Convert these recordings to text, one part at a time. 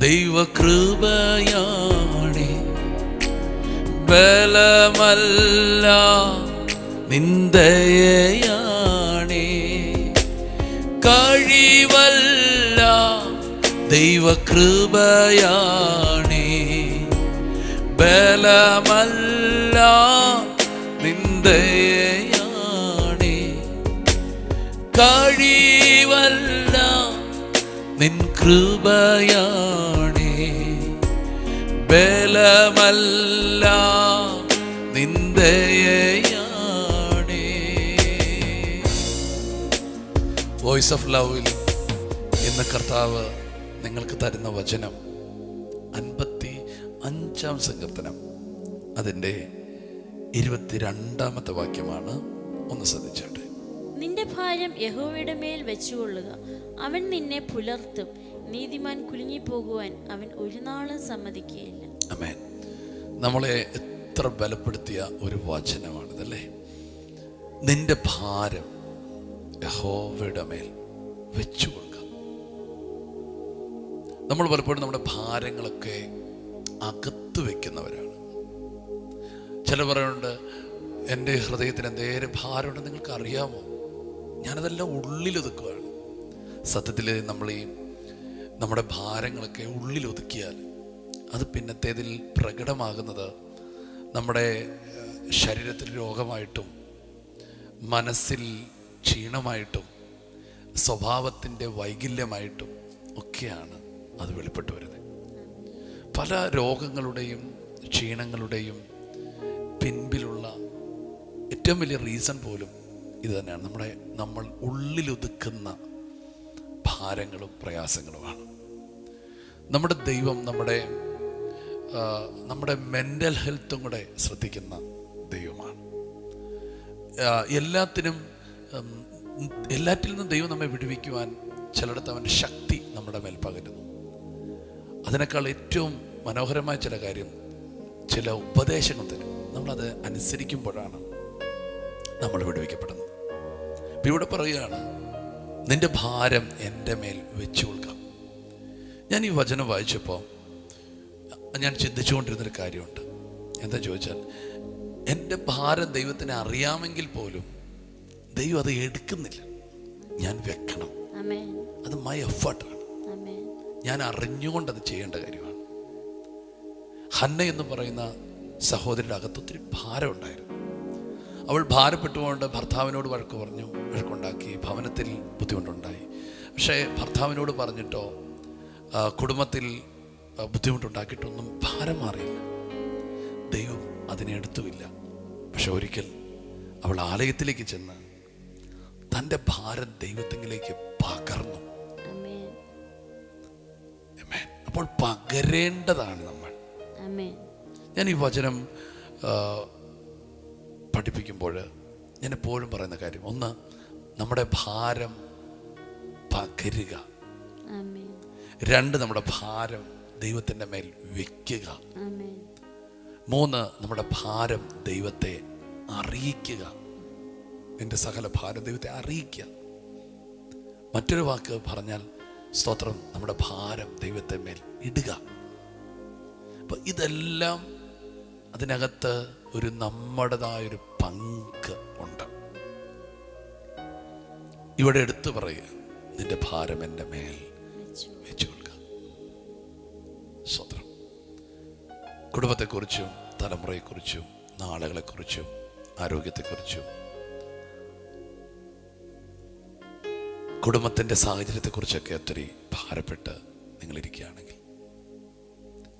ദൈവകൃപയാണേ, ബലമല്ല നിന്ദയാണേ, കഴിവല്ല ദൈവകൃപയാണേ, ബലമല്ല നിന്ദയാണേ, കഴിവല്ല നിൻ കൃപയാണേ, ബലമല്ല നിന്ദയാണേ. Voice of ലവിൽ ഇന്ന് കർത്താവ് നിങ്ങൾക്ക് തരുന്ന വചനം 55-ാം സങ്കീർത്തനം അതിൻ്റെ 22-ാമത്തെ വാക്യമാണ്. ഒന്ന് ശ്രദ്ധിച്ചോട്ടെ. നിന്റെ ഭാരം യഹോവയുടെ മേൽ വെച്ചുകൊള്ളുക, അവൻ നിന്നെ പുലർത്തും, നീതിമാൻ കുലുങ്ങിപ്പോകുവാൻ അവൻ ഒരു നാളും സമ്മതിക്കുകയില്ല. ആമേൻ. നമ്മളെ എത്ര ബലപ്പെടുത്തിയ ഒരു വചനമാണിതല്ലേ. നിന്റെ ഭാരം യഹോവയുടെ മേൽ വെച്ചുകൊള്ളുക. നമ്മൾ പലപ്പോഴും നമ്മുടെ ഭാരങ്ങളൊക്കെ അകത്ത് വെക്കുന്നവരാണ്. ചില പറയുന്നുണ്ട്, എൻ്റെ ഹൃദയത്തിന് എന്തേലും ഭാരമുണ്ടെന്ന് നിങ്ങൾക്ക് അറിയാമോ, ഞാനതെല്ലാം ഉള്ളിലൊതുക്കുകയാണ്. സത്യത്തിൽ നമ്മൾ നമ്മുടെ ഭാരങ്ങളൊക്കെ ഉള്ളിലൊതുക്കിയാൽ അത് പിന്നത്തേതിൽ പ്രകടമാകുന്നത് നമ്മുടെ ശരീരത്തിൽ രോഗമായിട്ടും മനസ്സിൽ ക്ഷീണമായിട്ടും സ്വഭാവത്തിൻ്റെ വൈകല്യമായിട്ടും ഒക്കെയാണ് അത് വെളിപ്പെട്ടു വരുന്നത്. പല രോഗങ്ങളുടെയും ക്ഷീണങ്ങളുടെയും പിൻപിലുള്ള ഏറ്റവും വലിയ റീസൺ പോലും ഇത് തന്നെയാണ്. നമ്മൾ ഉള്ളിലൊതുക്കുന്ന ഭാരങ്ങളും പ്രയാസങ്ങളുമാണ്. നമ്മുടെ ദൈവം നമ്മുടെ മെൻ്റൽ ഹെൽത്തും കൂടെ ശ്രദ്ധിക്കുന്ന ദൈവമാണ്. എല്ലാറ്റിൽ നിന്നും ദൈവം നമ്മെ വിടുവിക്കുവാൻ ചിലയിടത്ത് അവൻ്റെ ശക്തി നമ്മുടെ മേൽ പകരുന്നു. അതിനേക്കാൾ ഏറ്റവും മനോഹരമായ ചില കാര്യം, ചില ഉപദേശങ്ങൾ തരും. നമ്മളത് അനുസരിക്കുമ്പോഴാണ് നമ്മൾ വിടുവിക്കപ്പെടുന്നത്. ഇപ്പം ഇവിടെ പറയുകയാണ്, നിന്റെ ഭാരം എൻ്റെ മേൽ വെച്ചു കൊടുക്കാം. ഞാൻ ഈ വചനം വായിച്ചപ്പോൾ ഞാൻ ചിന്തിച്ചുകൊണ്ടിരുന്നൊരു കാര്യമുണ്ട്. എന്താ ചോദിച്ചാൽ, എൻ്റെ ഭാരം ദൈവത്തിന് അറിയാമെങ്കിൽ പോലും ദൈവം അത് എടുക്കുന്നില്ല. ഞാൻ വെക്കണം. അത് മൈ എഫേർട്ടാണ്. ഞാൻ അറിഞ്ഞുകൊണ്ടത് ചെയ്യേണ്ട കാര്യമാണ്. ഹന്ന എന്ന് പറയുന്ന സഹോദരിയുടെ അകത്ത് ഒത്തിരി ഭാരം ഉണ്ടായിരുന്നു. അവൾ ഭാരപ്പെട്ടുകൊണ്ട് ഭർത്താവിനോട് വഴക്കുണ്ടാക്കി, ഭവനത്തിൽ ബുദ്ധിമുട്ടുണ്ടായി. പക്ഷേ ഭർത്താവിനോട് പറഞ്ഞിട്ടോ കുടുംബത്തിൽ ബുദ്ധിമുട്ടുണ്ടാക്കിയിട്ടൊന്നും ഭാരം മാറിയില്ല. ദൈവം അതിനെ എടുത്തുമില്ല. പക്ഷെ ഒരിക്കൽ അവൾ ആലയത്തിലേക്ക് ചെന്ന് തൻ്റെ ഭാരം ദൈവത്തിലേക്ക് പകർന്നു. അപ്പോൾ പകരേണ്ടതാണ് നമ്മൾ. ഞാൻ ഈ വചനം പഠിപ്പിക്കുമ്പോൾ ഞാൻ എപ്പോഴും പറയുന്ന കാര്യം, ഒന്ന്, നമ്മുടെ ഭാരം പകരുക. രണ്ട്, നമ്മുടെ ഭാരം ദൈവത്തിൻ്റെ മേൽ വെക്കുക. മൂന്ന്, നമ്മുടെ ഭാരം ദൈവത്തെ അറിയിക്കുക. നിന്റെ സകല ഭാരം ദൈവത്തെ അറിയിക്കുക. മറ്റൊരു വാക്ക് പറഞ്ഞാൽ, സ്തോത്രം, നമ്മുടെ ഭാരം ദൈവത്തെ മേൽ ഇടുക. അപ്പം ഇതെല്ലാം അതിനകത്ത് ഒരു നമ്മുടേതായൊരു പങ്ക് ഉണ്ട്. ഇവിടെ എടുത്തു പറയുക, നിന്റെ ഭാരം എൻ്റെ മേൽ വെച്ചു കൊടുക്കുക. സ്തോത്രം. കുടുംബത്തെക്കുറിച്ചും തലമുറയെക്കുറിച്ചും നാളുകളെക്കുറിച്ചും ആരോഗ്യത്തെക്കുറിച്ചും കുടുംബത്തിൻ്റെ സാഹചര്യത്തെക്കുറിച്ചൊക്കെ ഒത്തിരി ഭാരപ്പെട്ട് നിങ്ങളിരിക്കുകയാണെങ്കിൽ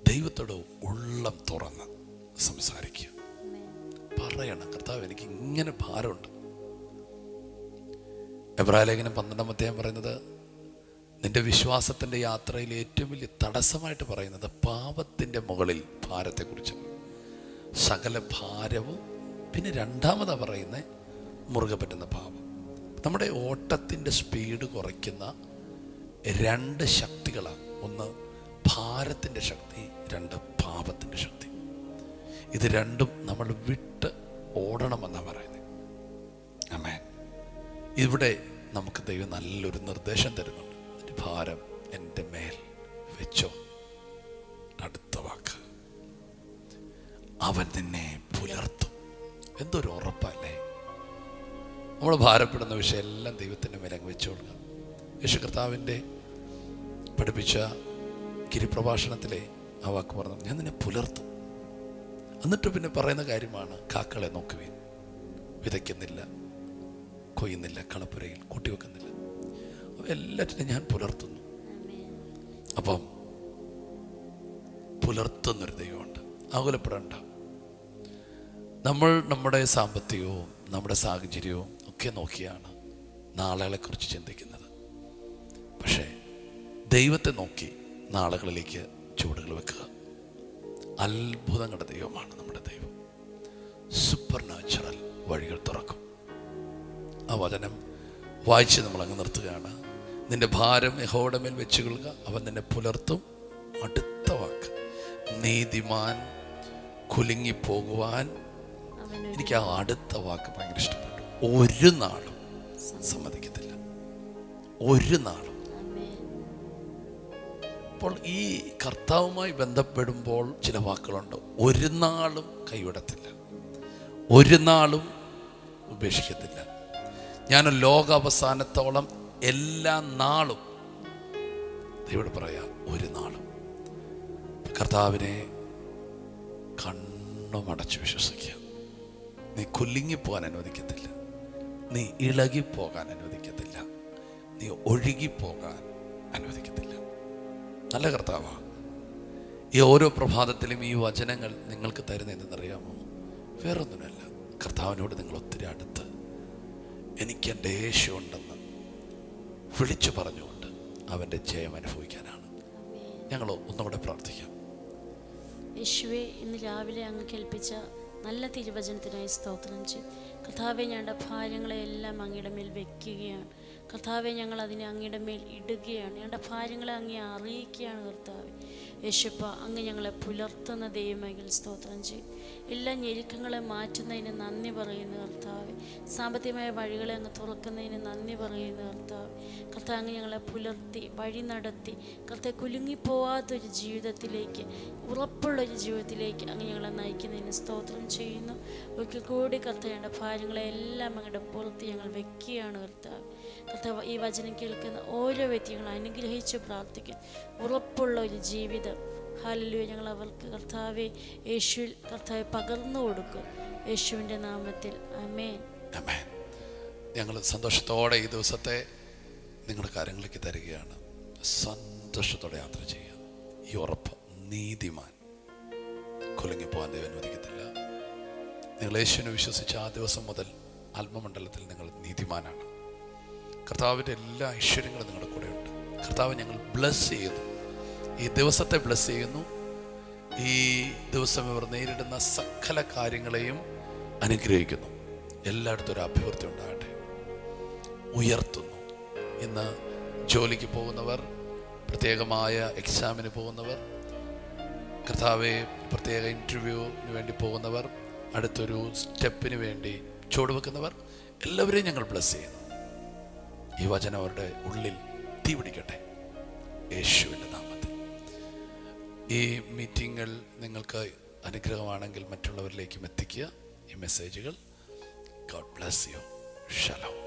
ദൈവത്തോട് ഉള്ളം തുറന്ന് സംസാരിക്കുക. പറയണം, കർത്താവ്, എനിക്ക് ഇങ്ങനെ ഭാരമുണ്ട്. എബ്രായലേഖനം 12-ാം അധ്യായം പറയുന്നത്, നിന്റെ വിശ്വാസത്തിൻ്റെ യാത്രയിൽ ഏറ്റവും വലിയ തടസ്സമായിട്ട് പറയുന്നത് പാപത്തിൻ്റെ മുകളിൽ ഭാരത്തെക്കുറിച്ചാണ്. സകല ഭാരവും. പിന്നെ രണ്ടാമതാ പറയുന്നത് മുറുകെ പറ്റുന്ന പാപം. നമ്മുടെ ഓട്ടത്തിൻ്റെ സ്പീഡ് കുറയ്ക്കുന്ന രണ്ട് ശക്തികളാണ്. ഒന്ന് ഭാരത്തിൻ്റെ ശക്തി, രണ്ട് പാപത്തിൻ്റെ ശക്തി. ഇത് രണ്ടും നമ്മൾ വിട്ട് ഓടണമെന്നാണ് പറയുന്നത്. ആമേൻ. ഇവിടെ നമുക്ക് ദൈവം നല്ലൊരു നിർദ്ദേശം തരുന്നുണ്ട്. ഭാരം എൻ്റെ മേൽ വെച്ചോ. അടുത്ത വാക്ക്, അവൻ നിന്നെ പുലർത്തും. എന്തൊരു ഉറപ്പല്ലേ! നമ്മൾ ഭാരപ്പെടുന്ന വിഷയം എല്ലാം ദൈവത്തിൻ്റെ മേലെ അങ്ങ് വെച്ചോളുക. യേശു കർത്താവിൻ്റെ പഠിപ്പിച്ച ഗിരിപ്രഭാഷണത്തിലെ ആ വാക്ക് പറഞ്ഞു, ഞാൻ നിന്നെ പുലർത്തും. എന്നിട്ട് പിന്നെ പറയുന്ന കാര്യമാണ്, കാക്കളെ നോക്കുവിൻ, വിതയ്ക്കുന്നില്ല, കൊയ്യുന്നില്ല, കളപ്പുരയിൽ കൂട്ടിവെക്കുന്നില്ല, എല്ലാറ്റിനും ഞാൻ പുലർത്തുന്നു. അപ്പം പുലർത്തുന്നൊരു ദൈവമുണ്ട്. ആകുലപ്പെടേണ്ട. നമ്മൾ നമ്മുടെ സാമ്പത്തികവും നമ്മുടെ സാഹചര്യവും ഒക്കെ നോക്കിയാണ് നാളുകളെക്കുറിച്ച് ചിന്തിക്കുന്നത്. പക്ഷേ ദൈവത്തെ നോക്കി നാളുകളിലേക്ക് ചുവടുകൾ വെക്കുക. അത്ഭുതങ്ങളുടെ ദൈവമാണ് നമ്മുടെ ദൈവം. സൂപ്പർ നാച്ചുറൽ വഴികൾ തുറക്കും. ആ വചനം വായിച്ച് നമ്മൾ അങ്ങ് നിർത്തുകയാണ്. നിന്റെ ഭാരം യഹോവയുടെ മേൽ വെച്ച് കൊള്ളുക, അവൻ നിന്നെ പുലർത്തും. അടുത്ത വാക്ക്, നീതിമാൻ കുലുങ്ങിപ്പോകുവാൻ. എനിക്ക് ആ അടുത്ത വാക്ക് ഭയങ്കര ഇഷ്ടപ്പെട്ടു. ഒരു നാളും സമ്മതിക്കത്തില്ല, ഒരു നാളും. അപ്പോൾ ഈ കർത്താവുമായി ബന്ധപ്പെടുമ്പോൾ ചില വാക്കുകളുണ്ട്. ഒരു നാളും കൈവിടത്തില്ല, ഒരു നാളും ഉപേക്ഷിക്കത്തില്ല. ഞാൻ ലോകാവസാനത്തോളം എല്ലാ നാളും, ദൈവം പറയാം, ഒരു നാളും. കർത്താവിനെ കണ്ണുമടച്ച് വിശ്വസിക്കുക. നീ കുലുങ്ങിപ്പോകാൻ അനുവദിക്കത്തില്ല, നീ ഇളകിപ്പോകാൻ അനുവദിക്കത്തില്ല, നീ ഒഴുകിപ്പോകാൻ അനുവദിക്കത്തില്ല. നല്ല കർത്താവാണ്. ഈ ഓരോ പ്രഭാതത്തിലും ഈ വചനങ്ങൾ നിങ്ങൾക്ക് തരുന്ന എന്തെന്നറിയാമോ? വേറൊന്നുമല്ല, കർത്താവിനോട് നിങ്ങൾ ഒത്തിരി അടുത്ത് എനിക്ക് എൻ്റെ യേശു ഉണ്ടെന്ന് വിളിച്ചു പറഞ്ഞുകൊണ്ട് അവൻ്റെ ജയം അനുഭവിക്കാനാണ്. ഞങ്ങൾ ഒന്നുകൂടെ പ്രാർത്ഥിക്കാം. യേശുവേ, ഇന്ന് രാവിലെ അങ്ങ് കേൾപ്പിച്ച നല്ല തിരുവചനത്തിനായി സ്തോത്രം ചെയ്യും. കർത്താവെ, ഞങ്ങളുടെ ഭാരങ്ങളെല്ലാം അങ്ങയുടെ മേൽ വയ്ക്കുകയാണ്. കർത്താവെ, ഞങ്ങൾ അതിനെ അങ്ങയുടെ മേൽ ഇടുകയാണ്. ഞങ്ങളുടെ ഭാരങ്ങളെ അങ്ങേ അറിയിക്കുകയാണ്. കർത്താവെ യേശുപ്പ, അങ്ങ് ഞങ്ങളെ പുലർത്തുന്ന ദൈവമെങ്കിൽ സ്തോത്രം ചെയ്യും. എല്ലാ ഞെരുക്കങ്ങളെ മാറ്റുന്നതിന് നന്ദി പറയുന്നു കർത്താവെ. സാമ്പത്തികമായ വഴികളെ അങ്ങ് തുറക്കുന്നതിന് നന്ദി പറയുന്നു കർത്താവെ. കർത്താവ്, അങ്ങ് ഞങ്ങളെ പുലർത്തി വഴി നടത്തി കർത്താവ് കുലുങ്ങിപ്പോവാത്തൊരു ജീവിതത്തിലേക്ക്, ഉറപ്പുള്ളൊരു ജീവിതത്തിലേക്ക് അങ്ങ് ഞങ്ങളെ നയിക്കുന്നതിന് സ്തോത്രം ചെയ്യുന്നു. ഒരിക്കൽ കൂടി കർത്താവിൻ്റെ ഭാരങ്ങളെല്ലാം അങ്ങയുടെ പുറത്ത് ഞങ്ങൾ വെക്കുകയാണ് കർത്താവ്. കർത്താവ്, ഈ വചനം കേൾക്കുന്ന ഓരോ വ്യക്തികളും അനുഗ്രഹിച്ച് പ്രാർത്ഥിക്കും. ഉറപ്പുള്ള ഒരു ജീവിതം, ഹല്ലേലൂയ, ഞങ്ങൾ അവർക്ക് കർത്താവെ യേശുവിൽ കർത്താവെ പകർന്നു കൊടുക്കും. യേശുവിൻ്റെ നാമത്തിൽ ആമേൻ. ആമേൻ. ഞങ്ങൾ സന്തോഷത്തോടെ ഈ ദിവസത്തെ നിങ്ങളുടെ കാര്യങ്ങളിലേക്ക് തരികയാണ്. സന്തോഷത്തോടെ യാത്ര ചെയ്യുക. ഈ ഉറപ്പ്, നീതിമാൻ കുലുങ്ങിപ്പോകാൻ ദൈവം അനുവദിക്കത്തില്ല. നിങ്ങൾ യേശുവിനെ വിശ്വസിച്ച ആ ദിവസം മുതൽ ആത്മമണ്ഡലത്തിൽ നിങ്ങൾ നീതിമാനാണ്. കർത്താവിൻ്റെ എല്ലാ ഐശ്വര്യങ്ങളും നിങ്ങളുടെ കൂടെയുണ്ട്. കർത്താവ് ഞങ്ങൾ ബ്ലസ് ചെയ്യുന്നു, ഈ ദിവസത്തെ ബ്ലസ് ചെയ്യുന്നു. ഈ ദിവസം ഇവർ നേരിടുന്ന സകല കാര്യങ്ങളെയും അനുഗ്രഹിക്കുന്നു. എല്ലായിടത്തും ഒരു അഭിവൃദ്ധി ഉണ്ടാകട്ടെ. ഉയർത്തുന്നു. ഇന്ന് ജോലിക്ക് പോകുന്നവർ, പ്രത്യേകമായ എക്സാമിന് പോകുന്നവർ, കർത്താവെ പ്രത്യേക ഇൻ്റർവ്യൂവിന് വേണ്ടി പോകുന്നവർ, അടുത്തൊരു സ്റ്റെപ്പിന് വേണ്ടി ചുവടുവെക്കുന്നവർ, എല്ലാവരെയും ഞങ്ങൾ ബ്ലസ് ചെയ്യുന്നു. ഈ വചനം അവരുടെ ഉള്ളിൽ തീ പിടിക്കട്ടെ യേശുവിൻ്റെ നാമത്തിൽ. ഈ മീറ്റിങ്ങുകൾ നിങ്ങൾക്ക് അനുഗ്രഹമാണെങ്കിൽ മറ്റുള്ളവരിലേക്കും എത്തിക്കുക ഈ മെസ്സേജുകൾ. God bless you. ഷലോം.